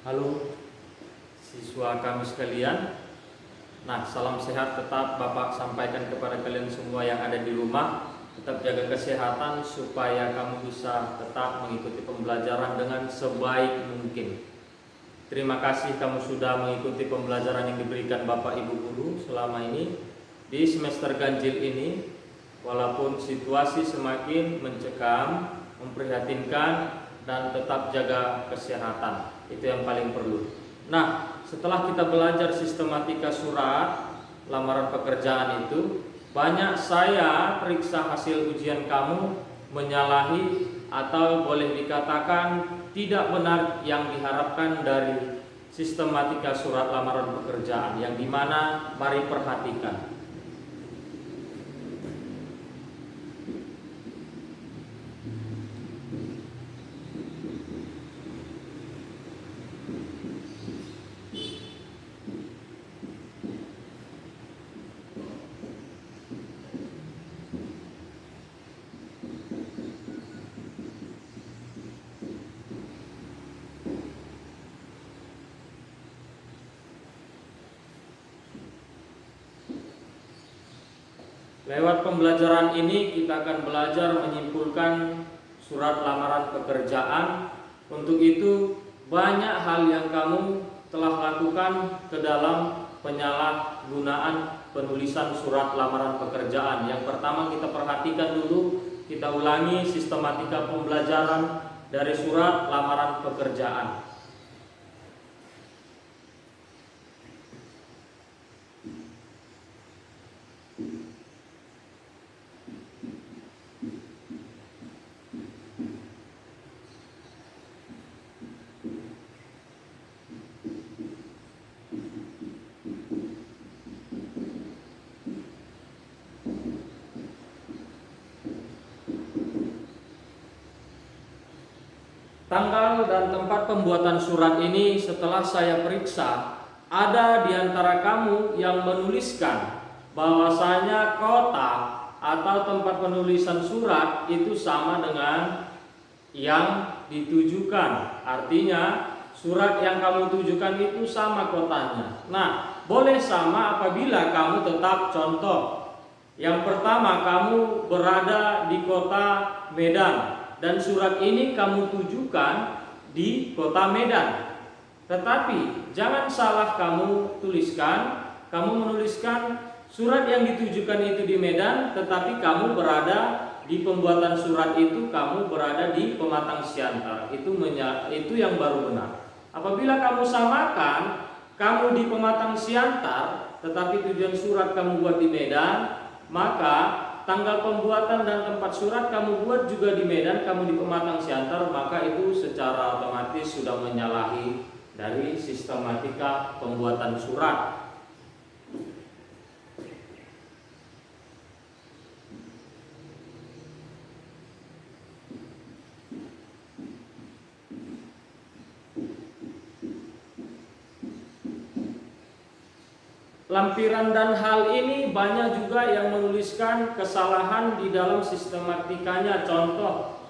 Halo siswa kami sekalian. Nah, salam sehat tetap Bapak sampaikan kepada kalian semua yang ada di rumah. Tetap jaga kesehatan supaya kamu bisa tetap mengikuti pembelajaran dengan sebaik mungkin. Terima kasih kamu sudah mengikuti pembelajaran yang diberikan Bapak Ibu Guru selama ini. Di semester ganjil ini, walaupun situasi semakin mencekam, memprihatinkan, dan tetap jaga kesehatan. Itu yang paling perlu. Nah, setelah kita belajar sistematika surat lamaran pekerjaan itu, banyak saya periksa hasil ujian kamu menyalahi atau boleh dikatakan tidak benar yang diharapkan dari sistematika surat lamaran pekerjaan, yang dimana mari perhatikan. Lewat pembelajaran ini kita akan belajar menyimpulkan surat lamaran pekerjaan. Untuk itu banyak hal yang kamu telah lakukan ke dalam penyalahgunaan penulisan surat lamaran pekerjaan. Yang pertama kita perhatikan dulu, kita ulangi sistematika pembelajaran dari surat lamaran pekerjaan. Tanggal dan tempat pembuatan surat ini setelah saya periksa, ada di antara kamu yang menuliskan bahwasanya kota atau tempat penulisan surat itu sama dengan yang ditujukan. Artinya surat yang kamu tujukan itu sama kotanya. Nah, boleh sama apabila kamu tetap contoh. Yang pertama, kamu berada di kota Medan dan surat ini kamu tujukan di kota Medan. Tetapi jangan salah kamu tuliskan, kamu menuliskan surat yang ditujukan itu di Medan, tetapi kamu berada di pembuatan surat itu, kamu berada di Pematang Siantar. Itu yang baru benar. Apabila kamu samakan, kamu di Pematang Siantar, tetapi tujuan surat kamu buat di Medan, maka tanggal pembuatan dan tempat surat kamu buat juga di Medan, kamu di Pematang Siantar, maka itu secara otomatis sudah menyalahi dari sistematika pembuatan surat. Lampiran dan hal ini banyak juga yang menuliskan kesalahan di dalam sistematikanya. Contoh,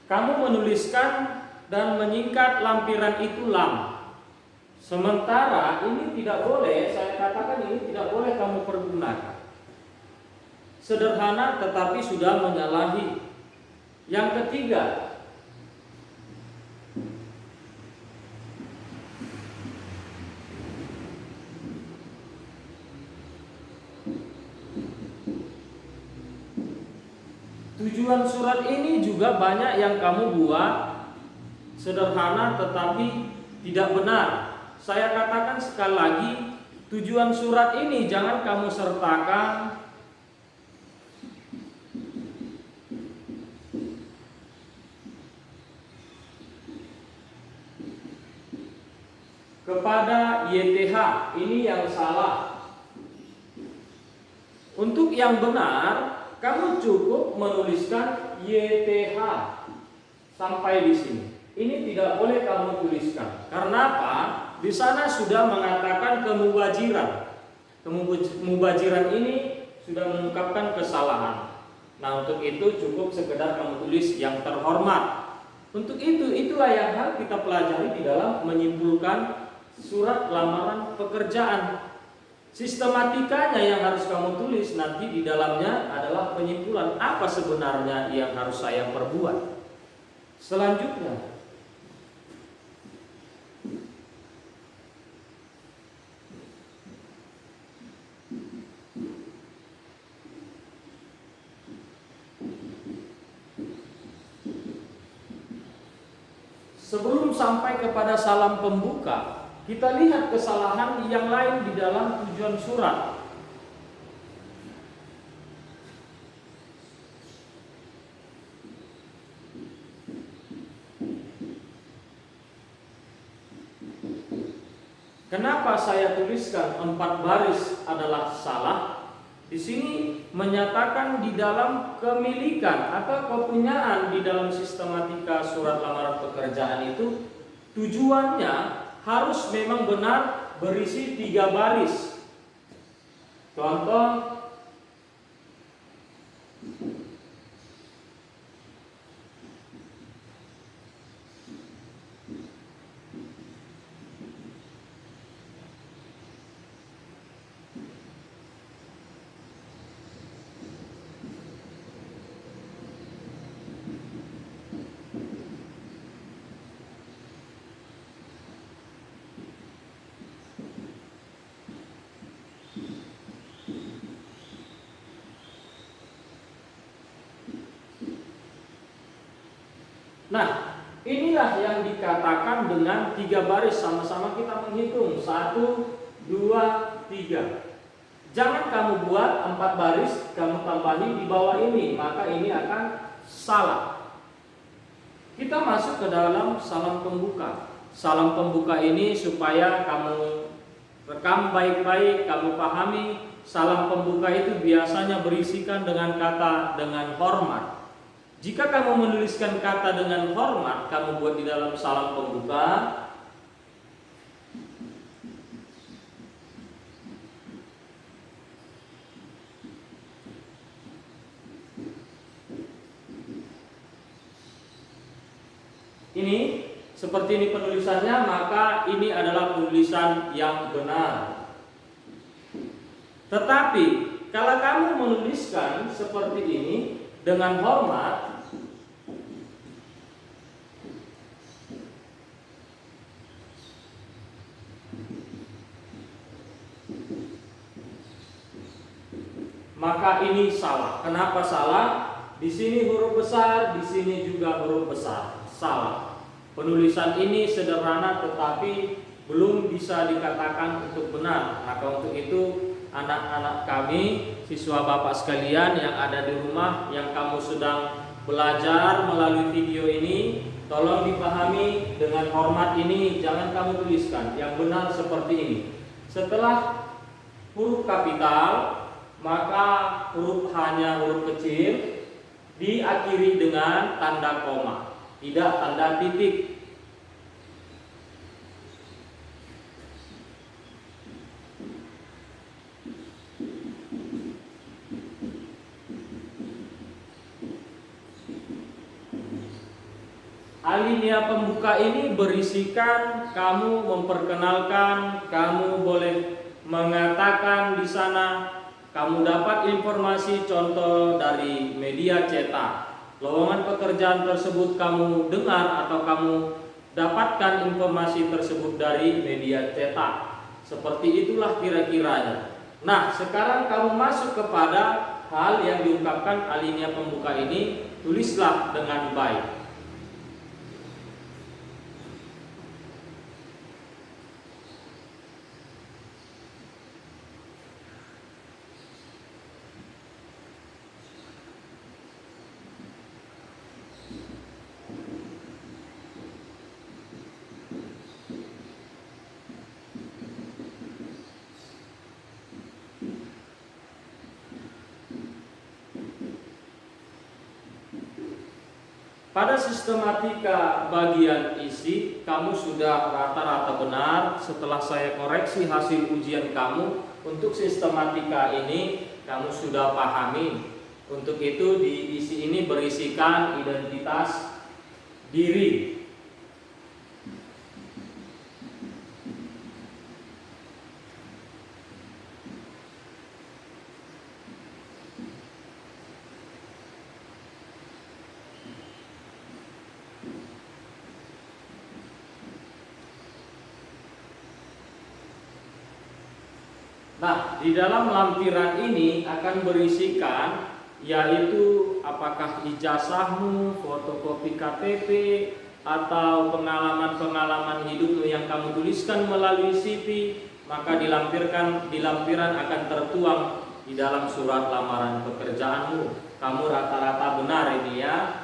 kamu menuliskan dan menyingkat lampiran itu lam. Sementara ini tidak boleh, saya katakan ini tidak boleh kamu pergunakan. Sederhana tetapi sudah menyalahi. Yang ketiga, tujuan surat ini juga banyak yang kamu buat sederhana tetapi tidak benar. Saya katakan sekali lagi, tujuan surat ini jangan kamu sertakan kepada YTH, ini yang salah. Untuk yang benar, kamu cukup menuliskan YTH sampai di sini. Ini tidak boleh kamu tuliskan. Karena apa? Di sana sudah mengatakan kemubajiran. Kemubajiran ini sudah mengungkapkan kesalahan. Nah, untuk itu cukup sekedar kamu tulis yang terhormat. Untuk itulah yang harus kita pelajari di dalam menyimpulkan surat lamaran pekerjaan. Sistematikanya yang harus kamu tulis nanti di dalamnya adalah penyimpulan apa sebenarnya yang harus saya perbuat. Selanjutnya, sebelum sampai kepada salam pembuka, kita lihat kesalahan yang lain di dalam tujuan surat. Kenapa saya tuliskan 4 baris adalah salah? Di sini menyatakan di dalam kemilikan atau kepunyaan di dalam sistematika surat lamaran pekerjaan itu tujuannya harus memang benar berisi 3 baris. Contoh, nah, inilah yang dikatakan dengan 3 baris. Sama-sama kita menghitung 1, 2, 3. Jangan kamu buat 4 baris, kamu tambahi di bawah ini, maka ini akan salah. Kita masuk ke dalam salam pembuka. Salam pembuka ini supaya kamu rekam baik-baik, kamu pahami. Salam pembuka itu biasanya berisikan dengan kata dengan hormat. Jika kamu menuliskan kata dengan hormat, kamu buat di dalam salam pembuka. Ini seperti ini penulisannya, maka ini adalah penulisan yang benar. Tetapi kalau kamu menuliskan seperti ini dengan hormat, maka ini salah. Kenapa salah? Di sini huruf besar, di sini juga huruf besar. Salah. Penulisan ini sederhana tetapi belum bisa dikatakan untuk benar. Maka untuk itu anak-anak kami, siswa Bapak sekalian yang ada di rumah, yang kamu sedang belajar melalui video ini, tolong dipahami dengan hormat ini, jangan kamu tuliskan yang benar seperti ini. Setelah huruf kapital, maka huruf hanya huruf kecil diakhiri dengan tanda koma, tidak tanda titik. Alinea pembuka ini berisikan kamu memperkenalkan, kamu boleh mengatakan di sana. Kamu dapat informasi contoh dari media cetak. Lowongan pekerjaan tersebut kamu dengar atau kamu dapatkan informasi tersebut dari media cetak. Seperti itulah kira-kiranya. Nah, sekarang kamu masuk kepada hal yang diungkapkan alinea pembuka ini, tulislah dengan baik. Pada sistematika bagian isi, kamu sudah rata-rata benar. Setelah saya koreksi hasil ujian kamu, untuk sistematika ini kamu sudah pahami. Untuk itu di isi ini berisikan identitas diri. Nah, di dalam lampiran ini akan berisikan yaitu apakah ijazahmu, fotokopi KTP, atau pengalaman-pengalaman hidupmu yang kamu tuliskan melalui CV, maka di lampiran akan tertuang di dalam surat lamaran pekerjaanmu. Kamu rata-rata benar ini ya.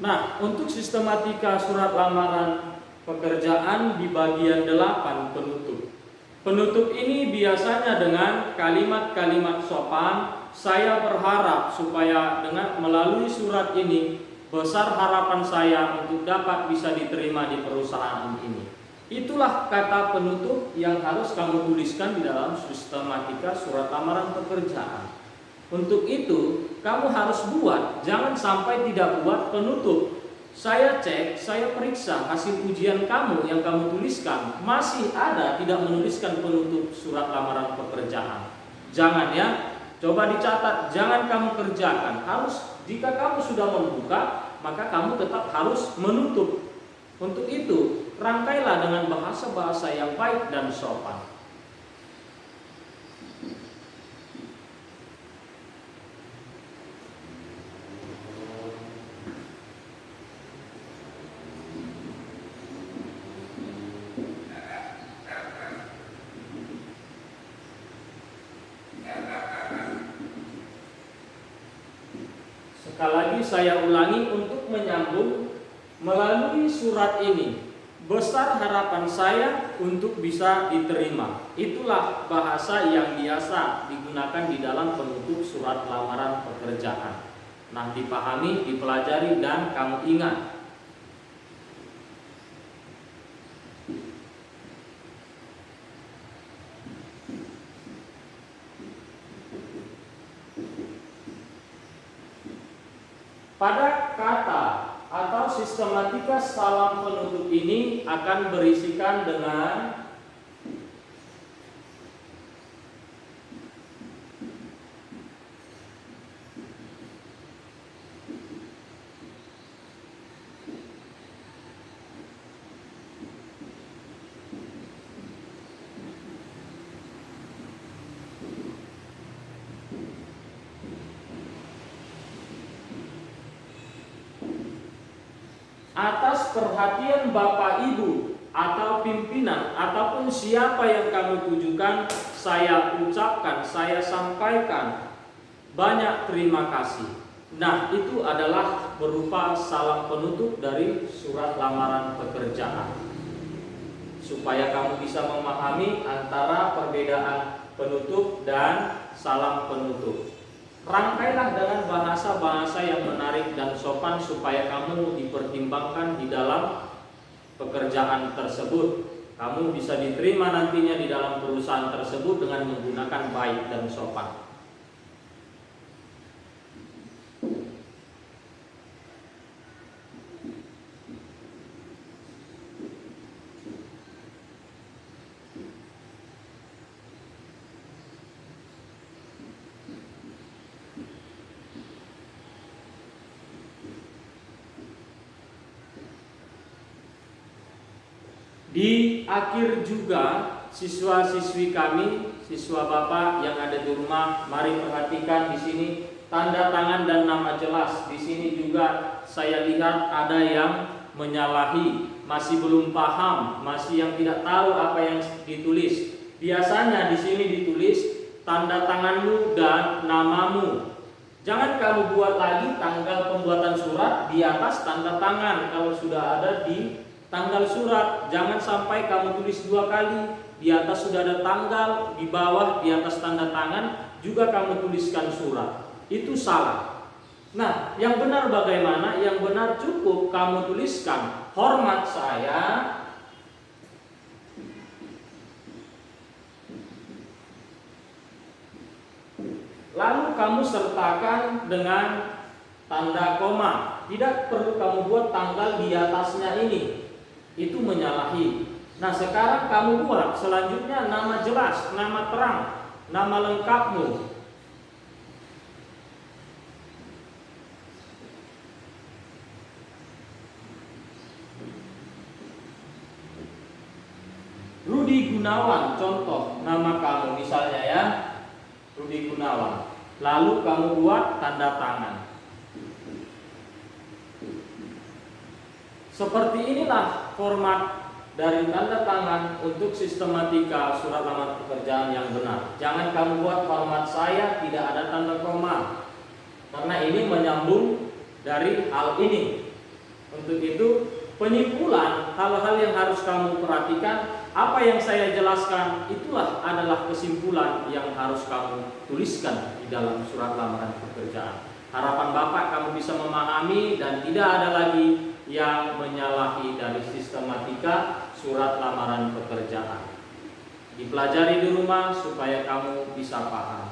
Nah, untuk sistematika surat lamaran pekerjaan di bagian 8 penutup. Penutup ini biasanya dengan kalimat-kalimat sopan. Saya berharap supaya dengan melalui surat ini besar harapan saya untuk dapat bisa diterima di perusahaan ini. Itulah kata penutup yang harus kamu tuliskan di dalam sistematika surat lamaran pekerjaan. Untuk itu, kamu harus buat, jangan sampai tidak buat penutup. Saya cek, saya periksa hasil ujian kamu yang kamu tuliskan, masih ada tidak menuliskan penutup surat lamaran pekerjaan. Jangan ya, coba dicatat, jangan kamu kerjakan. Harus, jika kamu sudah membuka, maka kamu tetap harus menutup. Untuk itu, rangkailah dengan bahasa-bahasa yang baik dan sopan. Sekali lagi saya ulangi untuk menyambung melalui surat ini. Besar harapan saya untuk bisa diterima. Itulah bahasa yang biasa digunakan di dalam penutup surat lamaran pekerjaan. Nah, dipahami, dipelajari, dan kamu ingat. Pada kata atau sistematika salam penutup ini akan berisikan dengan atas perhatian Bapak Ibu atau pimpinan ataupun siapa yang kamu tujukan, saya ucapkan, saya sampaikan banyak terima kasih. Nah, itu adalah berupa salam penutup dari surat lamaran pekerjaan. Supaya kamu bisa memahami antara perbedaan penutup dan salam penutup. Rangkailah dengan bahasa-bahasa yang menarik dan sopan supaya kamu dipertimbangkan di dalam pekerjaan tersebut. Kamu bisa diterima nantinya di dalam perusahaan tersebut dengan menggunakan baik dan sopan. Di akhir juga siswa-siswi kami, siswa Bapak yang ada di rumah, mari perhatikan di sini tanda tangan dan nama jelas. Di sini juga saya lihat ada yang menyalahi, masih belum paham, masih yang tidak tahu apa yang ditulis. Biasanya di sini ditulis tanda tanganmu dan namamu. Jangan kamu buat lagi tanggal pembuatan surat di atas tanda tangan kalau sudah ada di tanggal surat. Jangan sampai kamu tulis 2 kali. Di atas sudah ada tanggal, di bawah di atas tanda tangan juga kamu tuliskan surat. Itu salah. Nah, yang benar bagaimana? Yang benar cukup kamu tuliskan hormat saya, lalu kamu sertakan dengan tanda koma. Tidak perlu kamu buat tanggal di atasnya ini. Itu menyalahi. Nah, sekarang kamu buat selanjutnya nama jelas, nama terang, nama lengkapmu. Rudi Gunawan, contoh nama kamu misalnya ya, Rudi Gunawan. Lalu kamu buat tanda tangan. Seperti inilah format dari tanda tangan untuk sistematika surat lamaran pekerjaan yang benar. Jangan kamu buat format saya tidak ada tanda koma, karena ini menyambung dari hal ini. Untuk itu penyimpulan hal-hal yang harus kamu perhatikan, apa yang saya jelaskan itulah adalah kesimpulan yang harus kamu tuliskan di dalam surat lamaran pekerjaan. Harapan Bapak kamu bisa memahami dan tidak ada lagi yang menyalahi dari sistematika surat lamaran pekerjaan. Dipelajari di rumah supaya kamu bisa paham.